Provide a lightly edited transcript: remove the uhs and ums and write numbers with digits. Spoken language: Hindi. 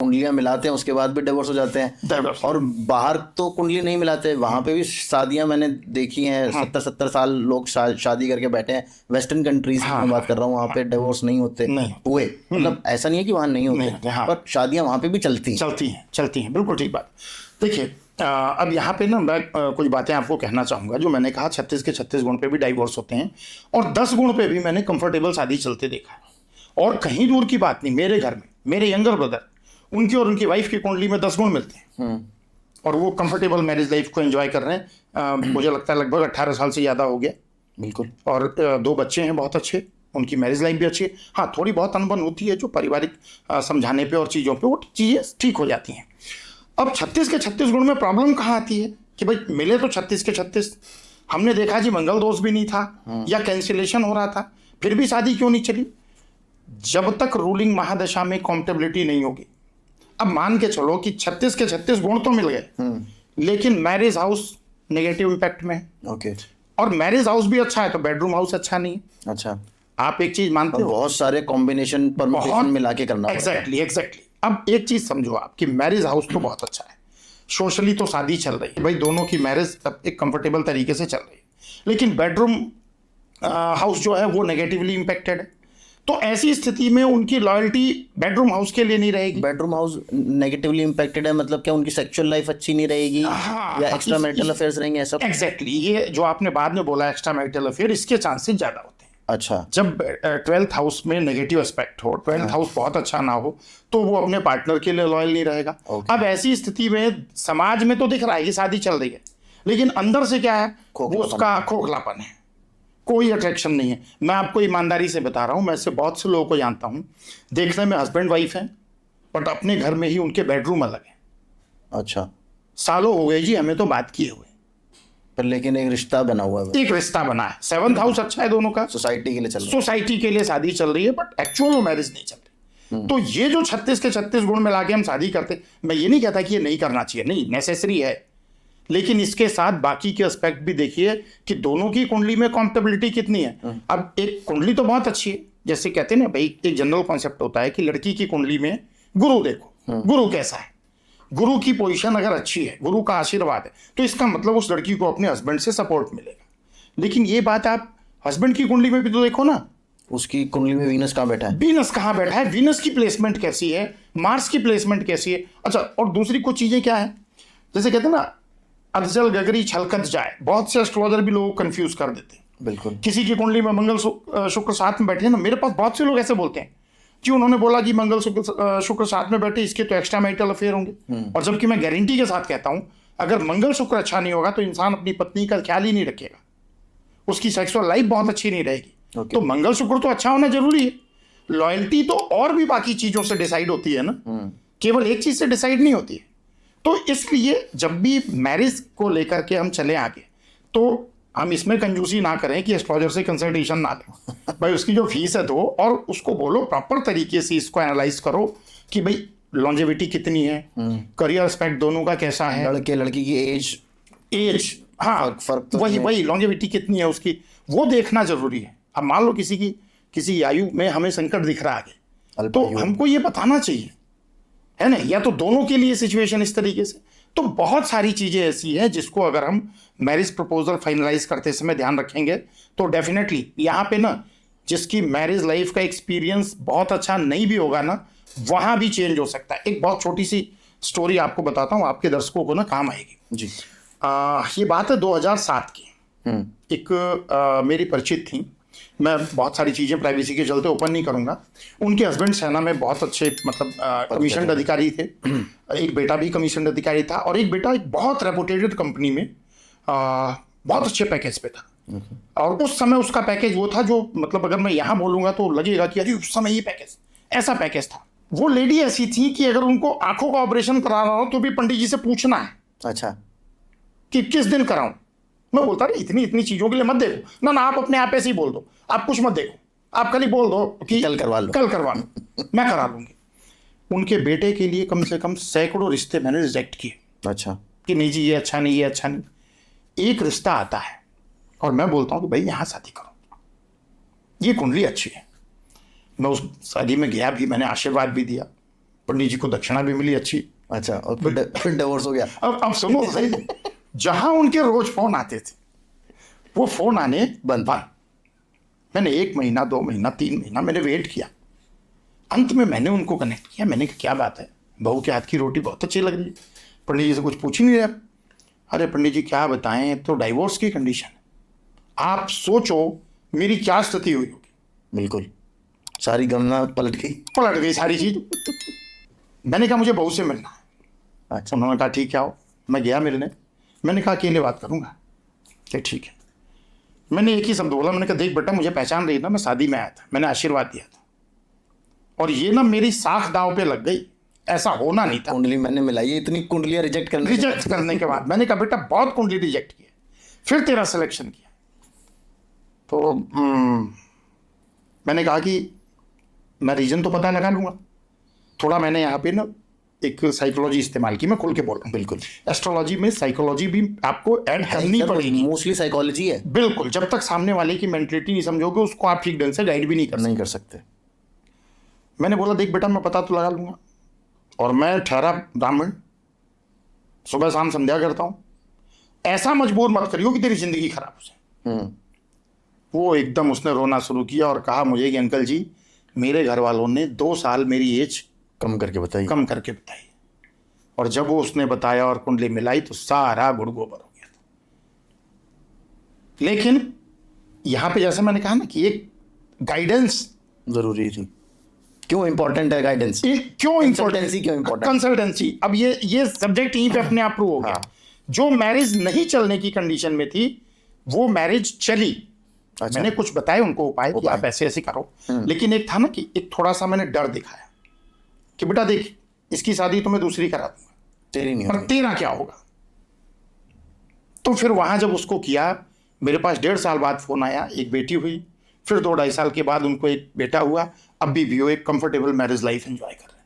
कुंडलियां मिलाते हैं उसके बाद भी डिवोर्स हो जाते हैं। Divorce। और बाहर तो कुंडली नहीं मिलाते, वहां पे भी शादियां मैंने देखी हैं, 70-70 साल लोग शादी करके बैठे हैं। वेस्टर्न कंट्रीज की मैं बात कर रहा हूँ, वहां पे डिवोर्स नहीं होते नहीं। हुए, मतलब ऐसा नहीं है कि वहां नहीं नहीं होते, होते, हाँ। पर शादियां वहां पे भी चलती हैं। चलती हैं, बिल्कुल ठीक बात। देखिए, अब यहाँ पे ना मैं कुछ बातें आपको कहना चाहूँगा। जो मैंने कहा 36 के 36 गुण पे भी डाइवोर्स होते हैं, और 10 गुण पे भी मैंने कंफर्टेबल शादी चलते देखा है। और कहीं दूर की बात नहीं, मेरे घर में मेरे यंगर ब्रदर, उनकी और उनकी वाइफ की कुंडली में 10 गुण मिलते हैं, और वो कंफर्टेबल मैरिज लाइफ को एंजॉय कर रहे हैं। मुझे लगता है लगभग 18 साल से ज़्यादा हो गया। बिल्कुल। और 2 बच्चे हैं बहुत अच्छे, उनकी मैरिज लाइफ भी अच्छी है। हाँ, थोड़ी बहुत अनबन होती है जो पारिवारिक समझाने पे और चीज़ों पे, वो चीज़ें ठीक हो जाती हैं। अब 36 के 36 गुण में प्रॉब्लम कहाँ आती है कि भाई मिले तो 36 के 36, हमने देखा जी मंगल दोष भी नहीं था या कैंसिलेशन हो रहा था, फिर भी शादी क्यों नहीं चली? जब तक रूलिंग महादशा में कॉम्पेटेबिलिटी नहीं होगी। अब मान के चलो कि 36 के 36 गुण तो मिल गए, लेकिन मैरिज हाउस नेगेटिव इम्पैक्ट में है, ओके। और मैरिज हाउस भी अच्छा है तो बेडरूम हाउस अच्छा नहीं है। अच्छा, आप एक चीज मानते हो, बहुत सारे कॉम्बिनेशन परम्यूटेशन मिला के करना पड़ता है। एग्जैक्टली। अब एक चीज समझो आप कि मैरिज हाउस तो बहुत अच्छा है, सोशली तो शादी चल रही है भाई, दोनों की मैरिज अब एक कंफर्टेबल तरीके से चल रही है, लेकिन बेडरूम हाउस जो है वो नेगेटिवली इम्पैक्टेड है। तो ऐसी स्थिति में उनकी लॉयल्टी बेडरूम हाउस के लिए नहीं रहेगी। बेडरूम हाउस नेगेटिवली इम्पैक्टेड है, मतलब क्या उनकी सेक्सुअल लाइफ अच्छी नहीं रहेगी, हाँ, या एक्स्ट्रा मैरिटल अफेयर्स रहेंगे, ऐसा? एग्जैक्टली, ये जो आपने बाद में बोला एक्स्ट्रा मैरिटल अफेयर, इसके चांसेस ज्यादा होते हैं। अच्छा। जब 12th हाउस में नेगेटिव एस्पेक्ट हो, 12th हाउस बहुत अच्छा ना हो, तो वो अपने पार्टनर के लिए लॉयल नहीं रहेगा। अब ऐसी स्थिति में समाज में तो दिख रहा है कि शादी चल रही है, लेकिन अंदर से क्या है, वो उसका खोखलापन है, कोई अट्रैक्शन नहीं है। मैं आपको ईमानदारी से बता रहा हूँ, मैं ऐसे बहुत से लोगों को जानता हूँ, देखने में हस्बैंड वाइफ हैं, बट अपने घर में ही उनके बेडरूम अलग है। अच्छा। सालों हो गए जी हमें तो बात किए हुए, पर लेकिन एक रिश्ता बना हुआ है, एक रिश्ता बना है, 7th हाउस अच्छा है दोनों का, सोसाइटी के लिए चल रहा सोसाइटी के लिए शादी चल रही है, बट एक्चुअल मैरिज नहीं चल रही। तो ये जो 36 के 36 गुण मिला के हम शादी करते, मैं ये नहीं कहता कि ये नहीं करना चाहिए, नहीं, नेसेसरी है, लेकिन इसके साथ बाकी के एस्पेक्ट भी देखिए कि दोनों की कुंडली में कॉम्पेटेबिलिटी कितनी है। अब एक कुंडली तो बहुत अच्छी है, जैसे कहते हैं ना भाई, एक जनरल कॉन्सेप्ट होता है कि लड़की की कुंडली में गुरु देखो, गुरु कैसा है, गुरु की पोजीशन अगर अच्छी है, गुरु का आशीर्वाद है, तो इसका मतलब उस लड़की को अपने हस्बैंड से सपोर्ट मिलेगा। लेकिन ये बात आप हस्बैंड की कुंडली में भी तो देखो ना, उसकी कुंडली में वीनस कहाँ बैठा है, वीनस कहाँ बैठा है, वीनस की प्लेसमेंट कैसी है, मार्स की प्लेसमेंट कैसी है। अच्छा, और दूसरी कुछ चीजें क्या है, जैसे कहते हैं ना, अधजल गगरी छलकत जाए, बहुत से एस्ट्रोलॉजर भी लोगों को कंफ्यूज कर देते हैं। बिल्कुल। किसी की कुंडली में मंगल शुक्र साथ में बैठे हैं ना, मेरे पास बहुत से लोग ऐसे बोलते हैं कि उन्होंने बोला कि मंगल शुक्र साथ में बैठे, इसके तो एक्स्ट्रा मैरिटल अफेयर होंगे। और जबकि मैं गारंटी के साथ कहता हूं, अगर मंगल शुक्र अच्छा नहीं होगा तो इंसान अपनी पत्नी का ख्याल ही नहीं रखेगा, उसकी सेक्सुअल लाइफ बहुत अच्छी नहीं रहेगी। तो मंगल शुक्र तो अच्छा होना जरूरी है। लॉयल्टी तो और भी बाकी चीजों से डिसाइड होती है ना, केवल एक चीज से डिसाइड नहीं होती है। तो इसलिए जब भी मैरिज को लेकर के हम चले आगे, तो हम इसमें कंजूसी ना करें कि एस्ट्रोलॉजर से कंसल्टेशन ना लें। भाई उसकी जो फीस है दो, और उसको बोलो प्रॉपर तरीके से इसको एनालाइज करो कि भाई लॉन्जेविटी कितनी है, करियर एस्पेक्ट दोनों का कैसा है, लड़के लड़की की एज, हाँ फर्क तो वही लॉन्जेविटी कितनी है उसकी, वो देखना जरूरी है। अब मान लो किसी आयु में हमें संकट दिख रहा है, तो हमको ये बताना चाहिए, है ना, या तो दोनों के लिए सिचुएशन इस तरीके से। तो बहुत सारी चीजें ऐसी हैं जिसको अगर हम मैरिज प्रपोजल फाइनलाइज करते समय ध्यान रखेंगे, तो डेफिनेटली यहाँ पे ना, जिसकी मैरिज लाइफ का एक्सपीरियंस बहुत अच्छा नहीं भी होगा ना, वहां भी चेंज हो सकता है। एक बहुत छोटी सी स्टोरी आपको बताता हूँ, आपके दर्शकों को ना काम आएगी जी। ये बात है 2007 की। एक मेरी परिचित थी, मैं बहुत सारी चीज़ें प्राइवेसी के चलते ओपन नहीं करूंगा। उनके हस्बैंड सेना में बहुत अच्छे, मतलब कमीशन अधिकारी थे, एक बेटा भी कमीशन अधिकारी था, और एक बेटा एक बहुत रेपुटेटेड कंपनी में बहुत अच्छे पैकेज पे था। और उस समय उसका पैकेज वो था जो, मतलब अगर मैं यहाँ बोलूँगा तो लगेगा कि अरे उस समय ये पैकेज, ऐसा पैकेज था। वो लेडी ऐसी थी कि अगर उनको आंखों का ऑपरेशन कराना हो तो भी पंडित जी से पूछना है, अच्छा, कि किस दिन कराऊं। मैं बोलता रही इतनी चीजों के लिए मत देखो ना, आप अपने आप ऐसे ही बोल दो, आप कुछ मत देखो, आप खाली बोल दो कि कल करवा लो, मैं करा लूंगी। उनके बेटे के लिए कम से कम सैकड़ों रिश्ते मैंने रिजेक्ट किए। अच्छा, कि नहीं जी, ये अच्छा नहीं, ये अच्छा नहीं। एक रिश्ता आता है और मैं बोलता हूँ कि भाई यहाँ शादी करो, ये कुंडली अच्छी है। मैं उस शादी में गया भी, मैंने आशीर्वाद भी दिया, पंडित जी को दक्षिणा भी मिली अच्छी। अच्छा, और फिर डिवोर्स हो गया। अब सुनो तो सही, जहां उनके रोज फोन आते थे वो फोन आने बंद। मैंने 1 महीना, 2 महीना, 3 महीना मैंने वेट किया। अंत में मैंने उनको कनेक्ट किया। मैंने कहा क्या बात है, बहू के हाथ की रोटी बहुत अच्छी लग रही है, पंडित जी से कुछ पूछ ही नहीं रहे। अरे पंडित जी क्या बताएं, तो डाइवोर्स की कंडीशन है। आप सोचो मेरी क्या स्थिति हुई होगी। बिल्कुल, सारी गणना पलट गई सारी चीज। मैंने कहा मुझे बहू से मिलना है। अच्छा, उन्होंने कहा ठीक है आओ। मैं गया मिलने। मैंने कहा अकेले बात करूंगा। कि ठीक है। मैंने एक ही शब्द बोला, मैंने कहा देख बेटा, मुझे पहचान रही ना, मैं शादी में आया था, मैंने आशीर्वाद दिया था, और ये ना मेरी साख दांव पे लग गई, ऐसा होना नहीं था। कुंडली मैंने मिलाई है, इतनी कुंडलियां रिजेक्ट करने के बाद मैंने कहा बेटा बहुत कुंडली रिजेक्ट किया, फिर तेरा सिलेक्शन किया। तो मैंने कहा कि मैं रीजन तो पता लगा लूंगा। थोड़ा मैंने यहाँ पे ना एक साइकोलॉजी इस्तेमाल की, मैं खोल के बोल रहा हूँ। बिल्कुल, एस्ट्रोलॉजी में साइकोलॉजी भी आपको ऐड करनी पड़ेगी। मोस्टली साइकोलॉजी है। बिल्कुल, जब तक सामने वाले की मेंटलिटी नहीं समझोगे उसको आप ठीक ढंग से गाइड भी नहीं कर सकते। मैंने बोला देख बेटा, मैं पता तो लगा लूंगा, और मैं ठहरा ब्राह्मण, सुबह शाम संध्या करता हूँ, ऐसा मजबूर मत करियो कि तेरी जिंदगी खराब हो जाए। वो एकदम उसने रोना शुरू किया और कहा मुझे कि अंकल जी, मेरे घर वालों ने 2 साल मेरी एज कम करके बताई। और जब वो उसने बताया और कुंडली मिलाई तो सारा गुड़ गोबर हो गया था। लेकिन यहां पे जैसे मैंने कहा ना कि एक गाइडेंस जरूरी थी। क्यों इंपॉर्टेंट है गाइडेंस? क्यों इंपॉर्टेंट? कंसल्टेंसी। अब ये सब्जेक्ट यहीं पे अपने आप प्रूव हो गया। जो मैरिज नहीं चलने की कंडीशन में थी वो मैरिज चली। अच्छा। मैंने कुछ बताए उनको उपाय कि आप ऐसे ऐसे करो, लेकिन एक था ना कि एक थोड़ा सा मैंने डर दिखाया कि बेटा देख, इसकी शादी तो मैं दूसरी करा दूंगा, तेरी नहीं पर तेरा क्या होगा। तो फिर वहां जब उसको किया, मेरे पास 1.5 साल बाद फोन आया, एक बेटी हुई, फिर 2-2.5 साल के बाद उनको एक बेटा हुआ। अभी भी वो एक कंफर्टेबल मैरिज लाइफ एंजॉय कर